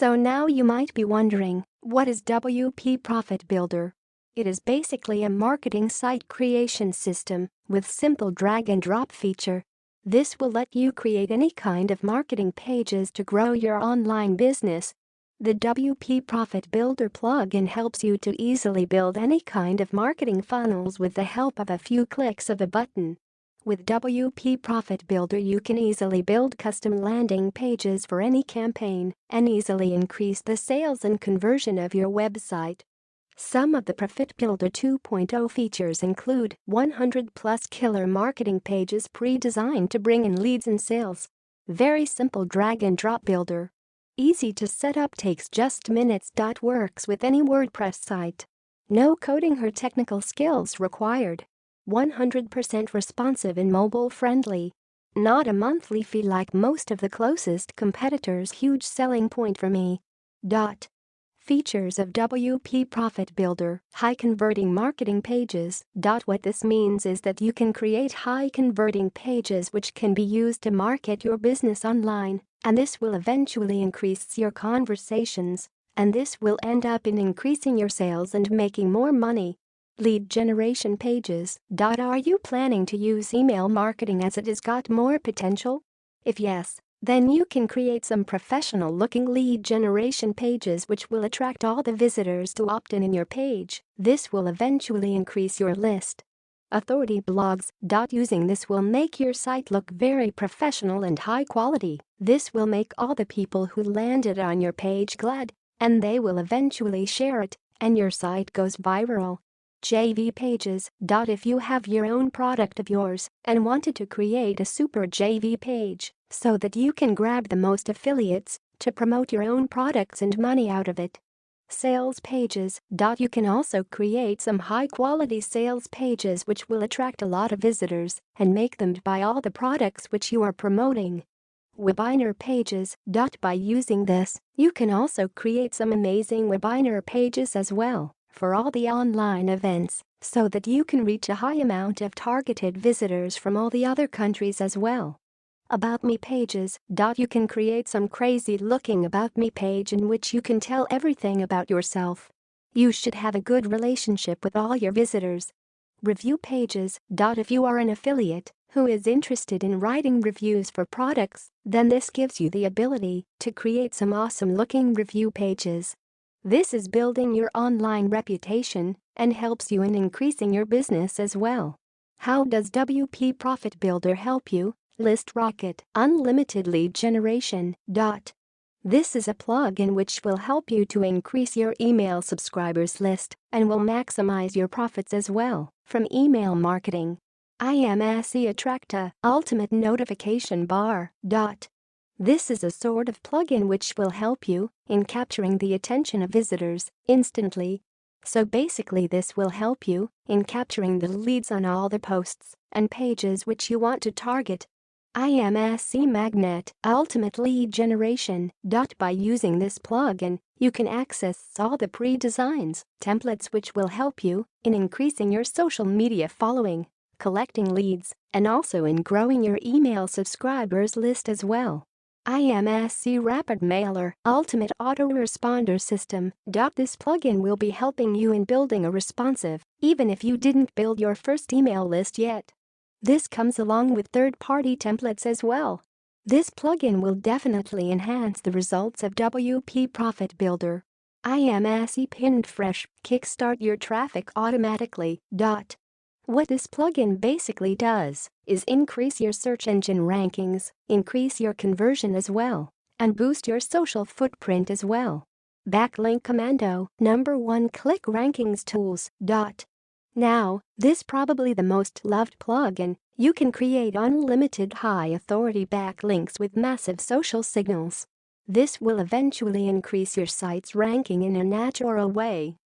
So now you might be wondering, what is WP Profit Builder? It is basically a marketing site creation system with simple drag and drop feature. This will let you create any kind of marketing pages to grow your online business. The WP Profit Builder plugin helps you to easily build any kind of marketing funnels with the help of a few clicks of a button. With WP Profit Builder you can easily build custom landing pages for any campaign and easily increase the sales and conversion of your website. Some of the ProfitBuilder 2.0 features include 100+ killer marketing pages pre-designed to bring in leads and sales. Very simple drag and drop builder. Easy to set up, takes just minutes. Works with any WordPress site. No coding or technical skills required. 100% responsive and mobile friendly. Not a monthly fee like most of the closest competitors. Huge selling point for me. Features of WP Profit Builder: high converting marketing pages. What this means is that you can create high converting pages which can be used to market your business online, and this will eventually increase your conversations, and this will end up in increasing your sales and making more money. Lead generation pages. Are you planning to use email marketing as it has got more potential? If yes, then you can create some professional looking lead generation pages which will attract all the visitors to opt in your page. This will eventually increase your list. Authority blogs. Using this will make your site look very professional and high quality. This will make all the people who landed on your page glad, and they will eventually share it, and your site goes viral. JV pages. If you have your own product of yours and wanted to create a super JV page so that you can grab the most affiliates to promote your own products and money out of it. Sales pages. You can also create some high quality sales pages which will attract a lot of visitors and make them buy all the products which you are promoting. Webinar pages. By using this, you can also create some amazing webinar pages as well for all the online events so that you can reach a high amount of targeted visitors from all the other countries as well. About Me pages. You can create some crazy looking About Me page in which you can tell everything about yourself. You should have a good relationship with all your visitors. Review pages. If you are an affiliate who is interested in writing reviews for products, then this gives you the ability to create some awesome looking review pages. This is building your online reputation and helps you in increasing your business as well. How does WP Profit Builder help you? List Rocket Unlimited Lead Generation. This is a plugin which will help you to increase your email subscribers list and will maximize your profits as well from email marketing. IMSE Attracta Ultimate Notification Bar. This is a sort of plugin which will help you in capturing the attention of visitors instantly. So basically this will help you in capturing the leads on all the posts and pages which you want to target. IMSE Magnet Ultimate Lead Generation. By using this plugin, you can access all the pre-designs templates which will help you in increasing your social media following, collecting leads, and also in growing your email subscribers list as well. IMSE Rapid Mailer Ultimate Autoresponder System. This plugin will be helping you in building a responsive, even if you didn't build your first email list yet. This comes along with third-party templates as well. This plugin will definitely enhance the results of WP Profit Builder. IMSE Pinned Fresh Kickstart your traffic automatically. What this plugin basically does is increase your search engine rankings, increase your conversion as well, and boost your social footprint as well. Backlink Commando #1 Click Rankings Tools. Now, this probably the most loved plugin. You can create unlimited high authority backlinks with massive social signals. This will eventually increase your site's ranking in a natural way